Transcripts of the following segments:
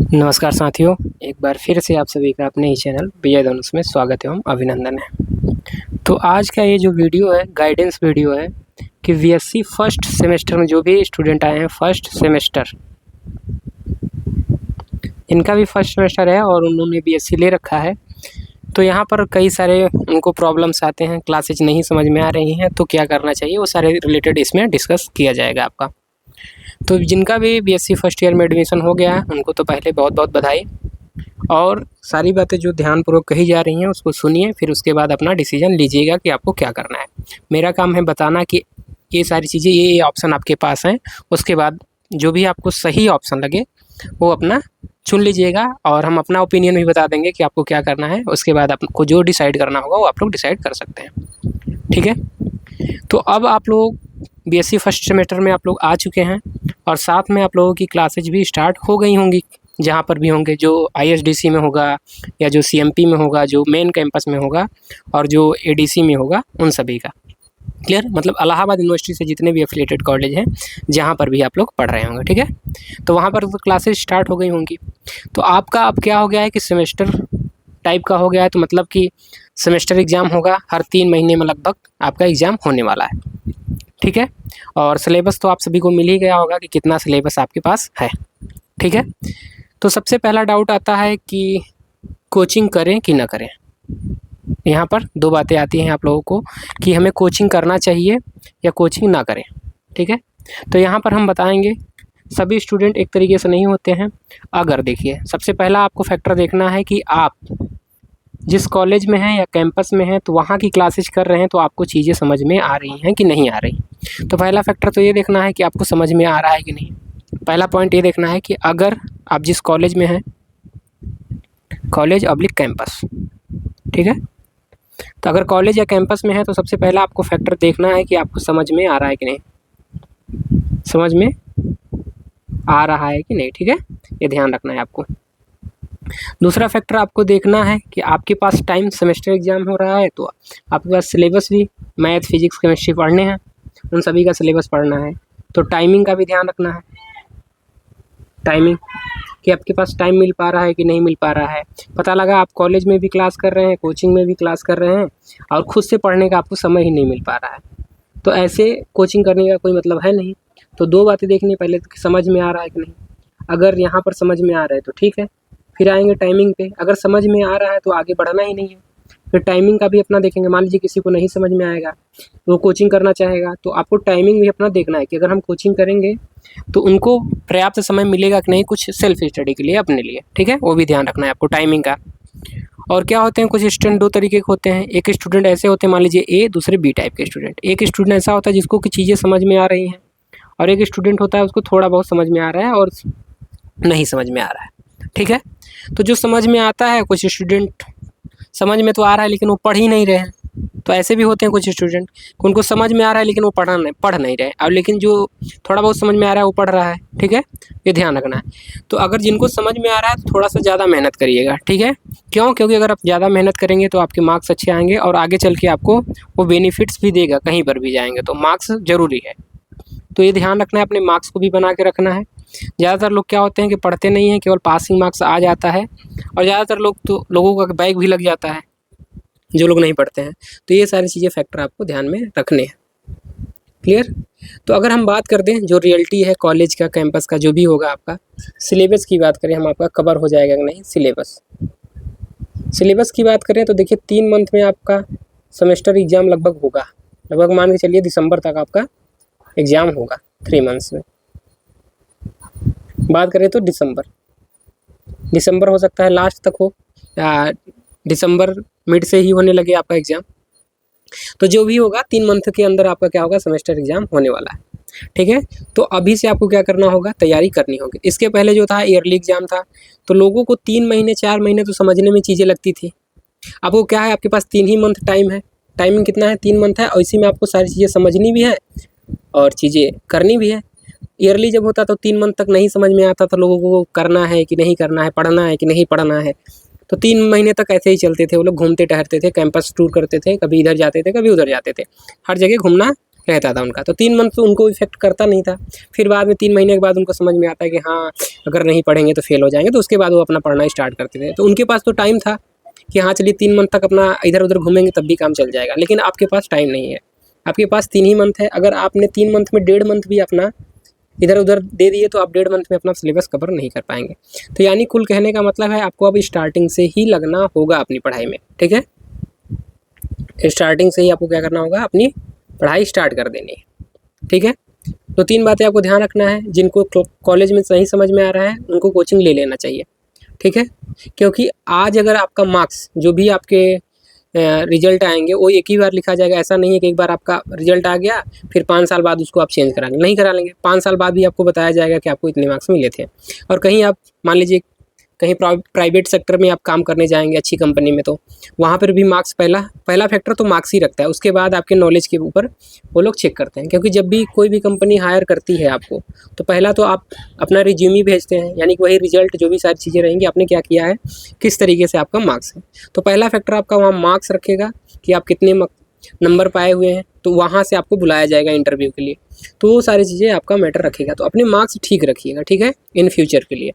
नमस्कार साथियों, एक बार फिर से आप सभी का अपने ही चैनल विजय धनुष में स्वागत एवं अभिनंदन है। तो आज का ये जो वीडियो है गाइडेंस वीडियो है कि बीएससी फर्स्ट सेमेस्टर में जो भी स्टूडेंट आए हैं फर्स्ट सेमेस्टर, इनका भी फर्स्ट सेमेस्टर है और उन्होंने बीएससी ले रखा है, तो यहाँ पर कई सारे उनको प्रॉब्लम्स आते हैं, क्लासेज नहीं समझ में आ रही हैं, तो क्या करना चाहिए वो सारे रिलेटेड इसमें डिस्कस किया जाएगा आपका। तो जिनका भी बीएससी फर्स्ट ईयर में एडमिशन हो गया है उनको तो पहले बहुत बहुत बधाई, और सारी बातें जो ध्यानपूर्वक कही जा रही हैं उसको सुनिए, फिर उसके बाद अपना डिसीजन लीजिएगा कि आपको क्या करना है। मेरा काम है बताना कि ये सारी चीज़ें ये ऑप्शन आपके पास हैं, उसके बाद जो भी आपको सही ऑप्शन लगे वो अपना चुन लीजिएगा, और हम अपना ओपिनियन भी बता देंगे कि आपको क्या करना है। उसके बाद आपको जो डिसाइड करना होगा वो आप लोग डिसाइड कर सकते हैं, ठीक है। तो अब आप लोग बीएससी फर्स्ट सेमेस्टर में आप लोग आ चुके हैं और साथ में आप लोगों की क्लासेज भी स्टार्ट हो गई होंगी, जहाँ पर भी होंगे, जो आईएसडीसी में होगा या जो सीएमपी में होगा, जो मेन कैंपस में होगा और जो एडीसी में होगा, उन सभी का क्लियर। मतलब इलाहाबाद यूनिवर्सिटी से जितने भी एफिलिएटेड कॉलेज हैं जहाँ पर भी आप लोग पढ़ रहे होंगे, ठीक है। तो वहाँ पर तो क्लासेज स्टार्ट हो गई होंगी। तो आपका अब क्या हो गया है कि सेमेस्टर टाइप का हो गया है, तो मतलब कि सेमेस्टर एग्ज़ाम होगा, हर 3 महीने में लगभग आपका एग्ज़ाम होने वाला है, ठीक है। और सिलेबस तो आप सभी को मिल ही गया होगा कि कितना सिलेबस आपके पास है, ठीक है। तो सबसे पहला डाउट आता है कि कोचिंग करें कि ना करें। यहाँ पर दो बातें आती हैं आप लोगों को कि हमें कोचिंग करना चाहिए या कोचिंग ना करें, ठीक है। तो यहाँ पर हम बताएंगे सभी स्टूडेंट एक तरीके से नहीं होते हैं। अगर देखिए, सबसे पहला आपको फैक्टर देखना है कि आप जिस कॉलेज में हैं या कैंपस में हैं तो वहाँ की क्लासेज कर रहे हैं तो आपको चीज़ें समझ में आ रही हैं कि नहीं आ रही। तो पहला फैक्टर तो ये देखना है कि आपको समझ में आ रहा है कि नहीं। पहला पॉइंट ये देखना है कि अगर आप जिस कॉलेज में हैं, कॉलेज ऑब्लिक कैंपस, ठीक है। तो अगर कॉलेज या कैंपस में है तो सबसे पहला आपको फैक्टर देखना है कि आपको समझ में आ रहा है कि नहीं, समझ में आ रहा है कि नहीं, ठीक है। ये ध्यान रखना है आपको। दूसरा फैक्टर आपको देखना है कि आपके पास टाइम, सेमेस्टर एग्ज़ाम हो रहा है तो आपके पास सिलेबस भी, मैथ, फिजिक्स, केमिस्ट्री पढ़ने हैं, उन सभी का सिलेबस पढ़ना है। तो टाइमिंग का भी ध्यान रखना है, टाइमिंग कि आपके पास टाइम मिल पा रहा है कि नहीं मिल पा रहा है। पता लगा आप कॉलेज में भी क्लास कर रहे हैं, कोचिंग में भी क्लास कर रहे हैं और खुद से पढ़ने का आपको समय ही नहीं मिल पा रहा है, तो ऐसे कोचिंग करने का कोई मतलब है नहीं। तो दो बातें देखनी, पहले तो समझ में आ रहा है कि नहीं। अगर यहाँ पर समझ में आ रहा है तो ठीक है, फिर आएंगे टाइमिंग पे। अगर समझ में आ रहा है तो आगे बढ़ना ही नहीं है, फिर टाइमिंग का भी अपना देखेंगे। मान लीजिए किसी को नहीं समझ में आएगा, वो कोचिंग करना चाहेगा, तो आपको टाइमिंग भी अपना देखना है कि अगर हम कोचिंग करेंगे तो उनको पर्याप्त समय मिलेगा कि नहीं कुछ सेल्फ स्टडी के लिए, अपने लिए, ठीक है। वो भी ध्यान रखना है आपको टाइमिंग का। और क्या होते हैं, कुछ स्टूडेंट दो तरीके के होते हैं। एक स्टूडेंट ऐसे होते हैं, मान लीजिए ए, दूसरे बी टाइप के स्टूडेंट। एक स्टूडेंट ऐसा होता है जिसको कुछ चीज़ें समझ में आ रही हैं, और एक स्टूडेंट होता है उसको थोड़ा बहुत समझ में आ रहा है और नहीं समझ में आ रहा है, ठीक है। तो जो समझ में आता है, कुछ स्टूडेंट समझ में तो आ रहा है लेकिन वो पढ़ ही नहीं रहे हैं, तो ऐसे भी होते हैं कुछ स्टूडेंट, उनको समझ में आ रहा है लेकिन वो पढ़ नहीं रहे, और लेकिन जो थोड़ा बहुत समझ में आ रहा है वो पढ़ रहा है, ठीक है। ये ध्यान रखना है। तो अगर जिनको समझ में आ रहा है तो थोड़ा सा ज़्यादा मेहनत करिएगा, ठीक है। क्यों? क्योंकि अगर आप ज़्यादा मेहनत करेंगे तो आपके मार्क्स अच्छे आएंगे और आगे चल के आपको वो बेनिफिट्स भी देगा, कहीं पर भी जाएंगे तो मार्क्स ज़रूरी है। तो ये ध्यान रखना है, अपने मार्क्स को भी बना के रखना है। ज़्यादातर लोग क्या होते हैं कि पढ़ते नहीं हैं, केवल पासिंग मार्क्स आ जाता है, और ज़्यादातर लोगों का बैक भी लग जाता है जो लोग नहीं पढ़ते हैं। तो ये सारी चीज़ें फैक्टर आपको ध्यान में रखने हैं, क्लियर। तो अगर हम बात कर दें जो रियलिटी है कॉलेज का, कैंपस का, जो भी होगा आपका सिलेबस की बात करें, हम आपका कवर हो जाएगा कि नहीं सिलेबस की बात करें तो देखिए 3 मंथ में आपका सेमेस्टर एग्ज़ाम लगभग होगा, लगभग मान के चलिए दिसंबर तक आपका एग्ज़ाम होगा। 3 मंथ्स में बात करें तो दिसंबर हो सकता है लास्ट तक हो, या दिसंबर मिड से ही होने लगे आपका एग्ज़ाम। तो जो भी होगा 3 मंथ के अंदर आपका क्या होगा, सेमेस्टर एग्ज़ाम होने वाला है, ठीक है। तो अभी से आपको क्या करना होगा, तैयारी करनी होगी। इसके पहले जो था ईयरली एग्ज़ाम था, तो लोगों को 3 महीने 4 महीने तो समझने में चीज़ें लगती थी। अब वो क्या है, आपके पास 3 ही मंथ टाइम है, टाइमिंग कितना है, 3 मंथ है, और इसी में आपको सारी चीज़ें समझनी भी है और चीज़ें करनी भी है। ईयरली जब होता तो 3 मंथ तक नहीं समझ में आता था लोगों को, करना है कि नहीं करना है, पढ़ना है कि नहीं पढ़ना है। तो 3 महीने तक ऐसे ही चलते थे, वो लोग घूमते टहरते थे, कैंपस टूर करते थे, कभी इधर जाते थे, कभी उधर जाते थे, हर जगह घूमना रहता था उनका। तो 3 मंथ तो उनको इफेक्ट करता नहीं था। फिर बाद में 3 महीने के बाद उनको समझ में आता है कि हाँ, अगर नहीं पढ़ेंगे तो फेल हो जाएंगे, तो उसके बाद वो अपना पढ़ना स्टार्ट करते थे। तो उनके पास तो टाइम था कि हाँ चलिए 3 मंथ तक अपना इधर उधर घूमेंगे तब भी काम चल जाएगा। लेकिन आपके पास टाइम नहीं है, आपके पास 3 ही मंथ है। अगर आपने 3 मंथ में 1.5 मंथ भी अपना इधर उधर दे दिए तो आप 1.5 मंथ में अपना सिलेबस कवर नहीं कर पाएंगे। तो यानी कुल कहने का मतलब है आपको अब स्टार्टिंग से ही लगना होगा अपनी पढ़ाई में, ठीक है। स्टार्टिंग से ही आपको क्या करना होगा, अपनी पढ़ाई स्टार्ट कर देनी है, ठीक है। तो 3 बातें आपको ध्यान रखना है। जिनको कॉलेज में सही समझ में आ रहा है उनको कोचिंग ले लेना चाहिए, ठीक है। क्योंकि आज अगर आपका मार्क्स जो भी आपके रिजल्ट आएंगे वो एक ही बार लिखा जाएगा। ऐसा नहीं है कि एक बार आपका रिजल्ट आ गया फिर 5 साल बाद उसको आप चेंज करा लेंगे, नहीं करा लेंगे। 5 साल बाद भी आपको बताया जाएगा कि आपको इतने मार्क्स मिले थे। और कहीं आप मान लीजिए कहीं प्राइवेट सेक्टर में आप काम करने जाएंगे अच्छी कंपनी में, तो वहाँ पर भी मार्क्स पहला फैक्टर तो मार्क्स ही रखता है। उसके बाद आपके नॉलेज के ऊपर वो लोग चेक करते हैं। क्योंकि जब भी कोई भी कंपनी हायर करती है आपको, तो पहला तो आप अपना रिज्यूमी भेजते हैं, यानी कि वही रिजल्ट जो भी सारी चीज़ें रहेंगी आपने क्या किया है, किस तरीके से आपका मार्क्स है। तो पहला फैक्टर आपका वहाँ मार्क्स रखेगा कि आप कितने नंबर पाए हुए हैं, तो वहाँ से आपको बुलाया जाएगा इंटरव्यू के लिए। तो वो सारी चीज़ें आपका मैटर रखेगा। तो अपने मार्क्स ठीक रखिएगा, ठीक है, इन फ्यूचर के लिए।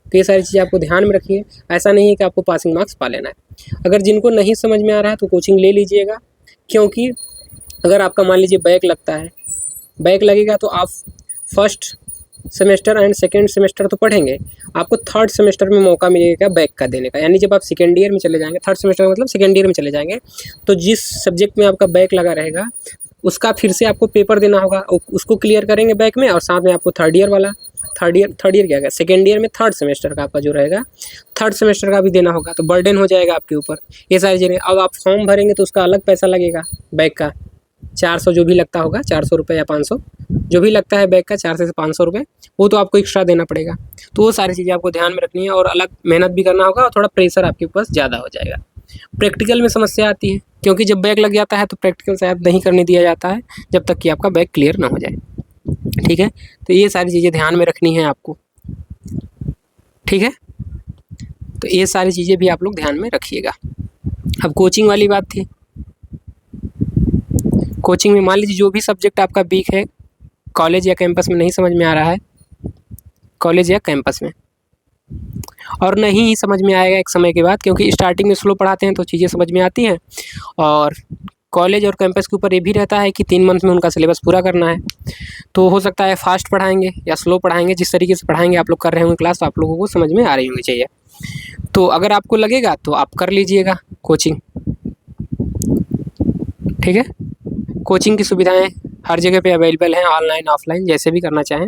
तो ये सारी चीज़ें आपको ध्यान में रखिए। ऐसा नहीं है कि आपको पासिंग मार्क्स पा लेना है। अगर जिनको नहीं समझ में आ रहा है तो कोचिंग ले लीजिएगा। क्योंकि अगर आपका मान लीजिए बैक लगता है, बैक लगेगा तो आप first semester and second semester तो पढ़ेंगे, आपको थर्ड सेमेस्टर में मौका मिलेगा बैक का देने का। यानी जब आप सेकेंड ईयर में चले जाएंगे, थर्ड सेमेस्टर मतलब सेकेंड ईयर में चले जाएंगे, तो जिस सब्जेक्ट में आपका बैक लगा रहेगा उसका फिर से आपको पेपर देना होगा, उसको क्लियर करेंगे बैक में। और साथ में आपको थर्ड ईयर क्या है, सेकेंड ईयर में थर्ड सेमेस्टर का आपका जो रहेगा, थर्ड सेमेस्टर का भी देना होगा। तो बर्डन हो जाएगा आपके ऊपर ये सारी चीज़ें। अब आप फॉर्म भरेंगे तो उसका अलग पैसा लगेगा बैक का, 400 जो भी लगता होगा, 400 रुपये या 500 जो भी लगता है बैक का, 400 से 500 रुपये, वो तो आपको एक्स्ट्रा देना पड़ेगा। तो वो सारी चीज़ें आपको ध्यान में रखनी है और अलग मेहनत भी करना होगा और थोड़ा प्रेशर आपके ऊपर ज़्यादा हो जाएगा। प्रैक्टिकल में समस्या आती है, क्योंकि जब बैक लग जाता है तो प्रैक्टिकल शायद नहीं करने दिया जाता है जब तक कि आपका बैक क्लियर ना हो जाए, ठीक है। तो ये सारी चीज़ें ध्यान में रखनी है आपको, ठीक है। तो ये सारी चीज़ें भी आप लोग ध्यान में रखिएगा। अब कोचिंग वाली बात थी। कोचिंग में मान लीजिए जो भी सब्जेक्ट आपका वीक है, कॉलेज या कैंपस में नहीं समझ में आ रहा है, कॉलेज या कैंपस में, और नहीं ही समझ में आएगा एक समय के बाद, क्योंकि स्टार्टिंग में स्लो पढ़ाते हैं तो चीज़ें समझ में आती हैं। और कॉलेज और कैंपस के ऊपर ये भी रहता है कि 3 मंथ में उनका सिलेबस पूरा करना है। तो हो सकता है फास्ट पढ़ाएंगे या स्लो पढ़ाएंगे, जिस तरीके से पढ़ाएंगे आप लोग कर रहे होंगे क्लास, तो आप लोगों को समझ में आ रही होनी चाहिए। तो अगर आपको लगेगा तो आप कर लीजिएगा कोचिंग, ठीक है। कोचिंग की सुविधाएं हर जगह पे अवेलेबल हैं, ऑनलाइन ऑफलाइन जैसे भी करना चाहें।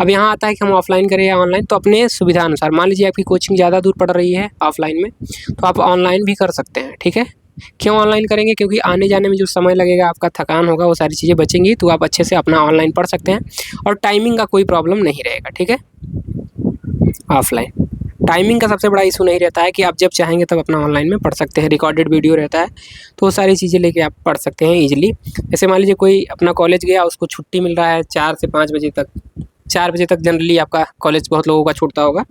अब यहाँ आता है कि हम ऑफलाइन करें या ऑनलाइन, तो अपने सुविधा अनुसार, मान लीजिए आपकी कोचिंग ज़्यादा दूर पड़ रही है ऑफलाइन में, तो आप ऑनलाइन भी कर सकते हैं, ठीक है। क्यों ऑनलाइन करेंगे, क्योंकि आने जाने में जो समय लगेगा, आपका थकान होगा, वो सारी चीज़ें बचेंगी, तो आप अच्छे से अपना ऑनलाइन पढ़ सकते हैं और टाइमिंग का कोई प्रॉब्लम नहीं रहेगा, ठीक है। ऑफलाइन टाइमिंग का सबसे बड़ा इशू नहीं रहता है कि आप जब चाहेंगे तब अपना ऑनलाइन में पढ़ सकते हैं। रिकॉर्डेड वीडियो रहता है, तो वो सारी चीज़ें लेके आप पढ़ सकते हैं ईजिली। जैसे मान लीजिए कोई अपना कॉलेज गया, उसको छुट्टी मिल रहा है 4 से 5 बजे तक, 4 बजे तक जनरली आपका कॉलेज बहुत लोगों का छूटता होगा,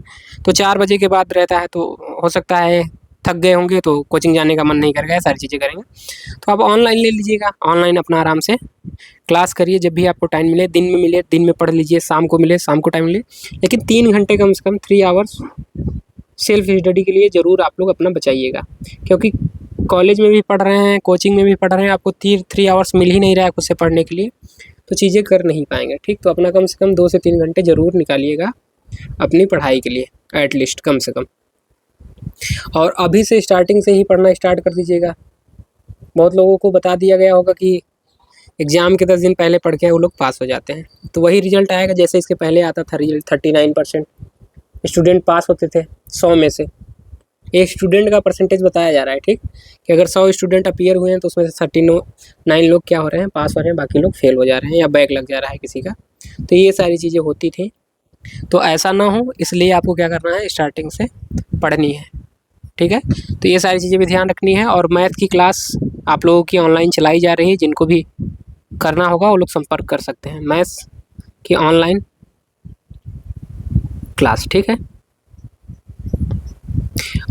तो 4 बजे के बाद रहता है, तो हो सकता है थक गए होंगे तो कोचिंग जाने का मन नहीं करेगा, सारी चीज़ें करेंगे। तो आप ऑनलाइन ले लीजिएगा, ऑनलाइन अपना आराम से क्लास करिए, जब भी आपको टाइम मिले, दिन में मिले दिन में पढ़ लीजिए, शाम को मिले शाम को टाइम मिले, लेकिन 3 घंटे कम से कम 3 आवर्स सेल्फ स्टडी के लिए ज़रूर आप लोग अपना बचाइएगा। क्योंकि कॉलेज में भी पढ़ रहे हैं, कोचिंग में भी पढ़ रहे हैं, आपको 3 आवर्स मिल ही नहीं रहा है खुद से पढ़ने के लिए, तो चीज़ें कर नहीं पाएंगे, ठीक। तो अपना कम से कम 2 से 3 घंटे ज़रूर निकालिएगा अपनी पढ़ाई के लिए, एटलीस्ट कम से कम। और अभी से स्टार्टिंग से ही पढ़ना स्टार्ट कर दीजिएगा। बहुत लोगों को बता दिया गया होगा कि एग्ज़ाम के 10 दिन पहले पढ़ के वो लोग पास हो जाते हैं, तो वही रिजल्ट आएगा जैसे इसके पहले आता था रिजल्ट। 39% स्टूडेंट पास होते थे 100 में से, एक स्टूडेंट का परसेंटेज बताया जा रहा है, ठीक, कि अगर 100 स्टूडेंट अपीयर हुए हैं तो उसमें से 39 लोग क्या हो रहे हैं, पास हो रहे हैं, बाकी लोग फेल हो जा रहे हैं या बैक लग जा रहा है किसी का। तो ये सारी चीज़ें होती थी, तो ऐसा ना हो इसलिए आपको क्या करना है, स्टार्टिंग से पढ़नी है, ठीक है। तो ये सारी चीज़ें भी ध्यान रखनी है। और मैथ की क्लास आप लोगों की ऑनलाइन चलाई जा रही है, जिनको भी करना होगा वो लोग संपर्क कर सकते हैं, मैथ्स की ऑनलाइन क्लास, ठीक है।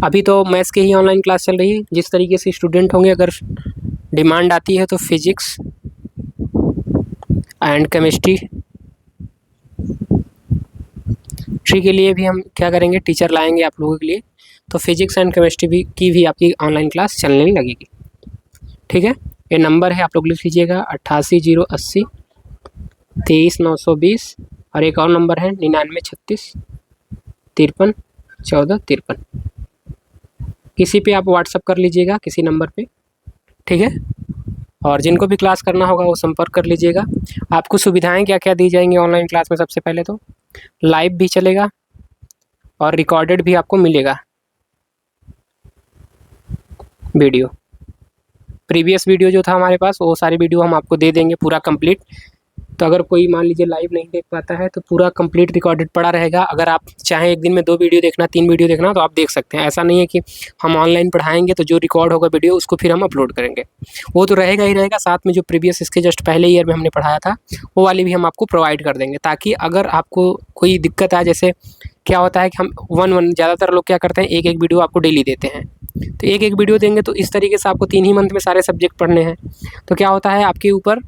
अभी तो मैथ्स की ही ऑनलाइन क्लास चल रही है। जिस तरीके से स्टूडेंट होंगे, अगर डिमांड आती है तो फिजिक्स एंड केमिस्ट्री के लिए भी हम क्या करेंगे, टीचर लाएंगे आप लोगों के लिए। तो फिजिक्स एंड केमिस्ट्री भी आपकी ऑनलाइन क्लास चलने लगेगी। ठीक है, ये नंबर है, आप लोग लिख लीजिएगा 88 080 23 920, और एक और नंबर है 99 36 53 14 53। किसी पे आप व्हाट्सअप कर लीजिएगा, किसी नंबर पे। ठीक है, और जिनको भी क्लास करना होगा वो संपर्क कर लीजिएगा। आपको सुविधाएं क्या क्या दी जाएंगी ऑनलाइन क्लास में? सबसे पहले तो लाइव भी चलेगा और रिकॉर्डेड भी आपको मिलेगा वीडियो। प्रीवियस वीडियो जो था हमारे पास वो सारी वीडियो हम आपको दे देंगे पूरा कंप्लीट। तो अगर कोई मान लीजिए लाइव नहीं देख पाता है तो पूरा कंप्लीट रिकॉर्डेड पड़ा रहेगा। अगर आप चाहें एक दिन में 2 वीडियो देखना, 3 वीडियो देखना, तो आप देख सकते हैं। ऐसा नहीं है कि हम ऑनलाइन पढ़ाएंगे तो जो रिकॉर्ड होगा वीडियो उसको फिर हम अपलोड करेंगे, वो तो रहेगा ही रहेगा। साथ में जो प्रीवियस इसके जस्ट पहले ईयर में हमने पढ़ाया था वो वाली भी हम आपको प्रोवाइड कर देंगे, ताकि अगर आपको कोई दिक्कत आए। जैसे क्या होता है कि हम ज़्यादातर लोग क्या करते हैं, एक एक वीडियो आपको डेली देते हैं। तो एक एक वीडियो देंगे तो इस तरीके से आपको 3 ही मंथ में सारे सब्जेक्ट पढ़ने हैं। तो क्या होता है, आपके ऊपर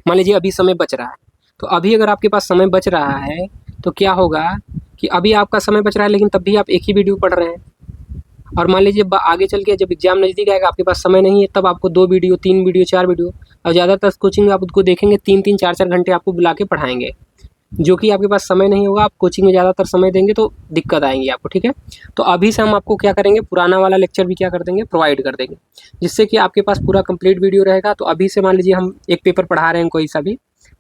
मान लीजिए अभी समय बच रहा है, तो अभी अगर आपके पास समय बच रहा है तो क्या होगा कि अभी आपका समय बच रहा है लेकिन तब भी आप एक ही वीडियो पढ़ रहे हैं, और मान लीजिए आगे चल के जब एग्जाम नज़दीक आएगा आपके पास समय नहीं है, तब आपको 2 वीडियो 3 वीडियो 4 वीडियो, और ज़्यादातर कोचिंग में आप उसको देखेंगे 3-3 4-4 घंटे आपको बुला के पढ़ाएंगे, जो कि आपके पास समय नहीं होगा। आप कोचिंग में ज़्यादातर समय देंगे तो दिक्कत आएंगी आपको। ठीक है, तो अभी से हम आपको क्या करेंगे, पुराना वाला लेक्चर भी क्या कर देंगे, प्रोवाइड कर देंगे, जिससे कि आपके पास पूरा कंप्लीट वीडियो रहेगा। तो अभी से मान लीजिए हम एक पेपर पढ़ा रहे हैं कोई सा भी,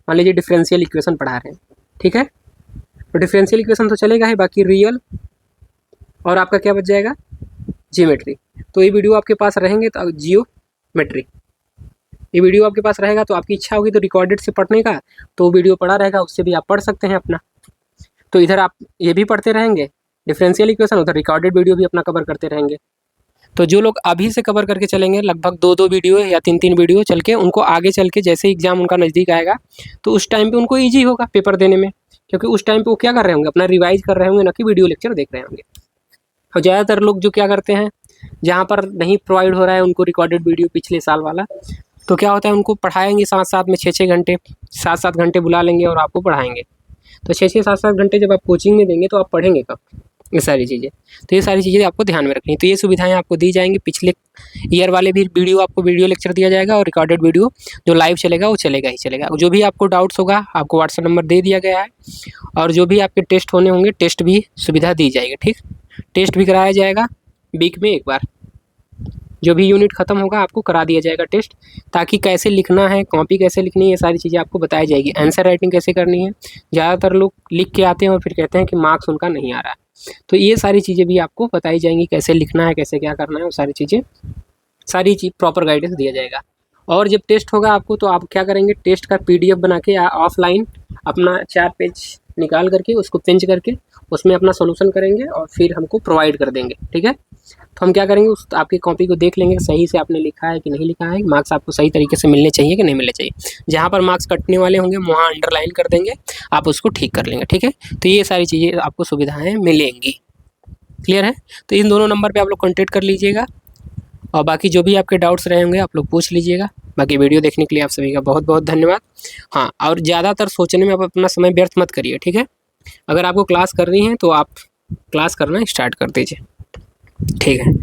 मान लीजिए डिफरेंशियल इक्वेशन पढ़ा रहे हैं। ठीक है, तो डिफरेंशियल इक्वेशन तो चलेगा ही, बाकी रियल और आपका क्या बच जाएगा, जियोमेट्री। तो ये वीडियो आपके पास रहेंगे, तो जियोमेट्री ये वीडियो आपके पास रहेगा। तो आपकी इच्छा होगी तो रिकॉर्डेड से पढ़ने का, तो वीडियो पड़ा रहेगा, उससे भी आप पढ़ सकते हैं अपना। तो इधर आप ये भी पढ़ते रहेंगे डिफरेंशियल इक्वेशन, उधर रिकॉर्डेड वीडियो भी अपना कवर करते रहेंगे। तो जो लोग अभी से कवर करके चलेंगे, लगभग 2-2 वीडियो या 3-3 वीडियो चल के, उनको आगे चल के जैसे एग्जाम उनका नज़दीक आएगा तो उस टाइम पे उनको ईजी होगा पेपर देने में, क्योंकि उस टाइम पे वो क्या कर रहे होंगे, अपना रिवाइज कर रहे होंगे, ना कि वीडियो लेक्चर देख रहे होंगे। और ज़्यादातर लोग जो क्या करते हैं, जहाँ पर नहीं प्रोवाइड हो रहा है उनको रिकॉर्डेड वीडियो पिछले साल वाला, तो क्या होता है, उनको पढ़ाएंगे साथ में 6-6 घंटे 7-7 घंटे बुला लेंगे और आपको पढ़ाएंगे। तो 6-6 7-7 घंटे जब आप कोचिंग में देंगे तो आप पढ़ेंगे कब, ये सारी चीज़ें। तो ये सारी चीज़ें आपको ध्यान में रखनी। तो ये सुविधाएं आपको दी जाएंगी। पिछले ईयर वाले भी वीडियो आपको वीडियो लेक्चर दिया जाएगा, और रिकॉर्डेड वीडियो जो लाइव चलेगा वो चलेगा ही चलेगा। जो भी आपको डाउट्स होगा आपको व्हाट्सएप नंबर दे दिया गया है, और जो भी आपके टेस्ट होने होंगे टेस्ट भी सुविधा दी जाएगी। ठीक, टेस्ट भी कराया जाएगा वीक में एक बार। जो भी यूनिट ख़त्म होगा आपको करा दिया जाएगा टेस्ट, ताकि कैसे लिखना है, कॉपी कैसे लिखनी है, ये सारी चीज़ें आपको बताई जाएगी। आंसर राइटिंग कैसे करनी है, ज़्यादातर लोग लिख के आते हैं और फिर कहते हैं कि मार्क्स उनका नहीं आ रहा है। तो ये सारी चीज़ें भी आपको बताई जाएंगी, कैसे लिखना है, कैसे क्या करना है, वो सारी चीज़ प्रॉपर गाइडेंस दिया जाएगा। और जब टेस्ट होगा आपको, तो आप क्या करेंगे, टेस्ट का PDF बना के या ऑफलाइन अपना 4 पेज निकाल करके उसको पिंच करके उसमें अपना सोल्यूशन करेंगे और फिर हमको प्रोवाइड कर देंगे। ठीक है, तो हम क्या करेंगे, उस आपकी कॉपी को देख लेंगे सही से आपने लिखा है कि नहीं लिखा है, मार्क्स आपको सही तरीके से मिलने चाहिए कि नहीं मिलने चाहिए। जहाँ पर मार्क्स कटने वाले होंगे वहाँ अंडरलाइन कर देंगे, आप उसको ठीक कर लेंगे। ठीक है, तो ये सारी चीज़ें आपको सुविधाएँ मिलेंगी। क्लियर है, तो इन दोनों नंबर पर आप लोग कॉन्टेक्ट कर लीजिएगा, और बाकी जो भी आपके डाउट्स रहे होंगे आप लोग पूछ लीजिएगा। बाकी वीडियो देखने के लिए आप सभी का बहुत बहुत धन्यवाद। हाँ, और ज़्यादातर सोचने में आप अपना समय व्यर्थ मत करिए। ठीक है, अगर आपको क्लास करनी है तो आप क्लास करना स्टार्ट कर दीजिए। ठीक है।